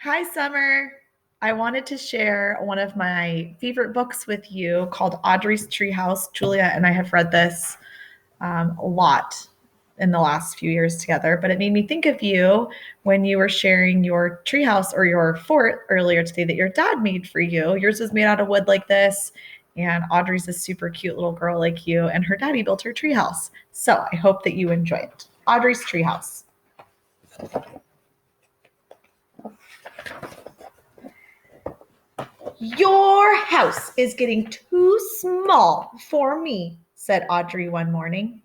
Hi, Summer. I wanted to share one of my favorite books with you called Audrey's Treehouse. Julia and I have read this a lot in the last few years together, but it made me think of you when you were sharing your treehouse or your fort earlier today that your dad made for you. Yours was made out of wood like this, and Audrey's a super cute little girl like you, and her daddy built her treehouse. So I hope that you enjoy it. Audrey's Treehouse. Your house is getting too small for me, said Audrey one morning.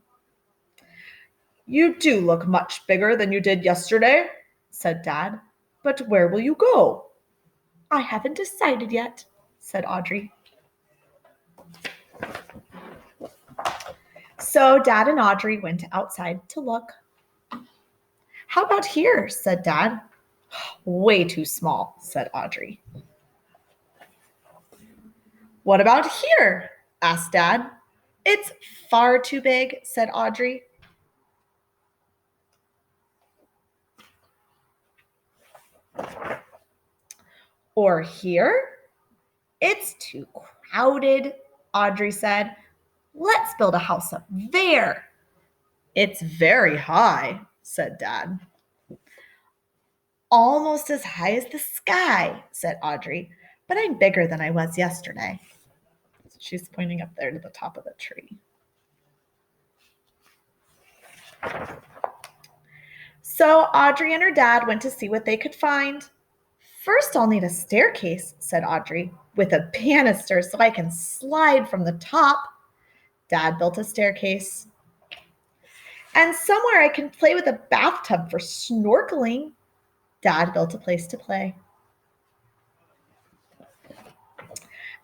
You do look much bigger than you did yesterday, said Dad. But where will you go? I haven't decided yet, said Audrey. So Dad and Audrey went outside to look. How about here, said Dad. Way too small, said Audrey. What about here? Asked Dad. It's far too big, said Audrey. Or here? It's too crowded, Audrey said. Let's build a house up there. It's very high, said Dad. Almost as high as the sky, said Audrey, but I'm bigger than I was yesterday. She's pointing up there to the top of the tree. So Audrey and her dad went to see what they could find. First, I'll need a staircase, said Audrey, with a banister so I can slide from the top. Dad built a staircase. And somewhere I can play with a bathtub for snorkeling. Dad built a place to play.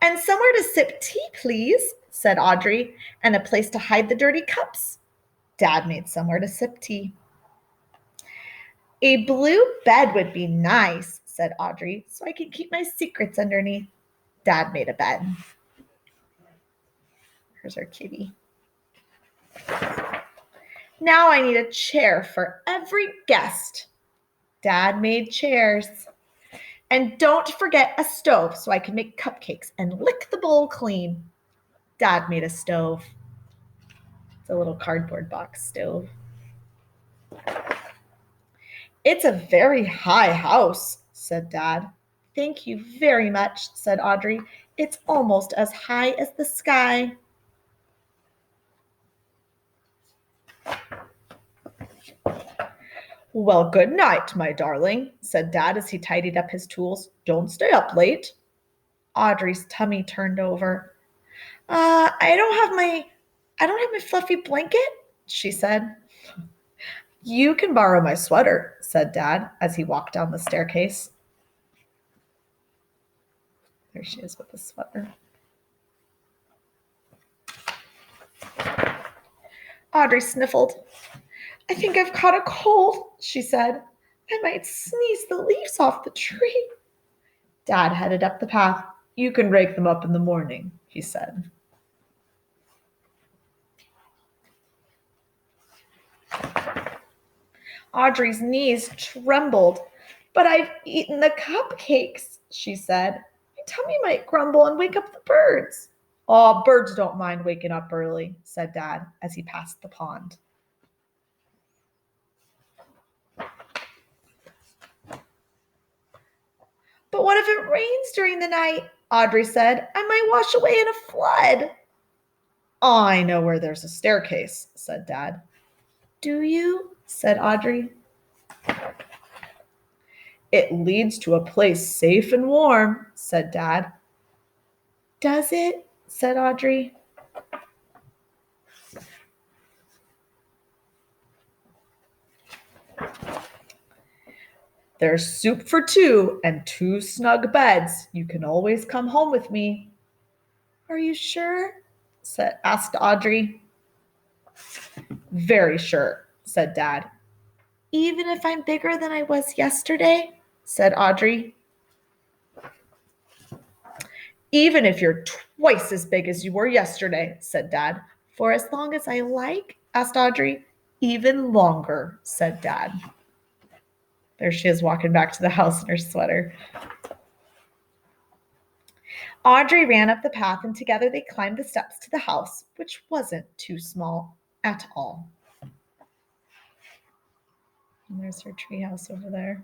And somewhere to sip tea, please, said Audrey, and a place to hide the dirty cups. Dad made somewhere to sip tea. A blue bed would be nice, said Audrey, so I can keep my secrets underneath. Dad made a bed. Here's our kitty. Now I need a chair for every guest. Dad made chairs. And don't forget a stove so I can make cupcakes and lick the bowl clean. Dad made a stove. It's a little cardboard box stove. It's a very high house, said Dad. Thank you very much, said Audrey. It's almost as high as the sky. Well, good night, my darling, said Dad as he tidied up his tools. Don't stay up late. Audrey's tummy turned over. I don't have my fluffy blanket, she said. You can borrow my sweater, said Dad as he walked down the staircase. There she is with the sweater. Audrey sniffled. I think I've caught a cold, she said. I might sneeze the leaves off the tree. Dad headed up the path. You can rake them up in the morning, he said. Audrey's knees trembled. But I've eaten the cupcakes, she said. My tummy might grumble and wake up the birds. Oh, birds don't mind waking up early, said Dad as he passed the pond. But what if it rains during the night? Audrey said. I might wash away in a flood. I know where there's a staircase, said Dad. Do you? Said Audrey. It leads to a place safe and warm, said Dad. Does it? Said Audrey. There's soup for two and two snug beds. You can always come home with me. Are you sure? Asked Audrey. Very sure, said Dad. Even if I'm bigger than I was yesterday? Said Audrey. Even if you're twice as big as you were yesterday, said Dad. For as long as I like? Asked Audrey. Even longer, said Dad. There she is walking back to the house in her sweater. Audrey ran up the path, and together they climbed the steps to the house, which wasn't too small at all. And there's her treehouse over there.